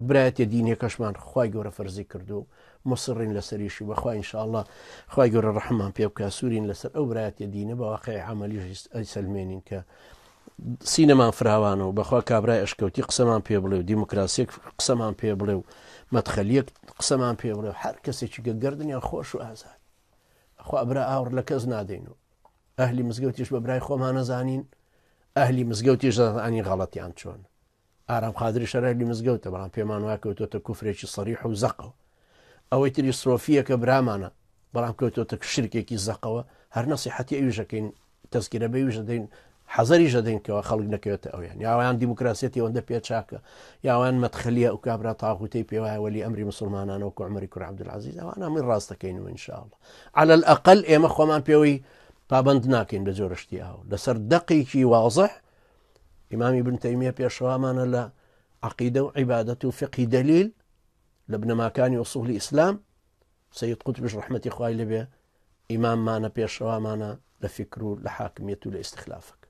برایەتە دینیەکەشمان خی گەورە فەرزی کردو مصرین لەسەریشی بەخوا ئینشاءالله خی گەورە ڕەحمان پێ بکە سوورین لەسەر ئەو برایەتە دینە بە واقعی عملی ئەیسەلمێنین کە سینەمان فراوانەوە بەخوا کابرای ئەشکەوتی قسەمان پێ بڵێ و دیموکراسیەک قسەمان پێ بڵێ و مەدخەلیەک قسەمان پێ بڵێ و هەر کەسێکی گەردنیان خۆش و ئازاد خوا برا ئاور لە کەس نادەین و ئەهلی مزگەوتیش بە برای خۆمان نەزانین ئەهلی مزگەوتیش زانی غەڵەتیان چۆن ئارام قادری شەرەلی مزگەوتە بەڵام پێمان واکەوتۆتە کوفرێکی سەریح و زەقەوە ئەوەی تری سرۆفیەکە برامانە بەڵام کەوتۆتە شرکێکی زەقەوە هەر نەسیحەتی ئەویژەکەین تەزکیرە بەویژە دەین حەزەری ژەدەینکەوە خەڵک نەکەوێتە ئەویان یاوایان دیموکراسیەتی ئەوەندە پێچاکە یاوان مەدخەلیە و کابرا تاغوتەی پێوایە وەلی ئەمری مسلمانانەوە و عومەری کوڕ عەبدولعەزیز ئەوانە من ڕاستەکەینەوە ئینشاءالله على الأقل ئێمە خۆمان پێوەی پابەند ناکەین بە جۆرە شتیاوە لەسەر دەقێکی واضح ئیمامی ابن تەیمیە پێشەوامانە لە عقیدە و عیبادەت و فقهی دەلیل لە بنەماکانی ئوسوڵی ئیسلام سەید قوتبش ڕەحمەتی خوای لەبێ ئیماممانە پێشەوامانە لە فکر و لە حاکمیەت و لە ئیستیخلافەکە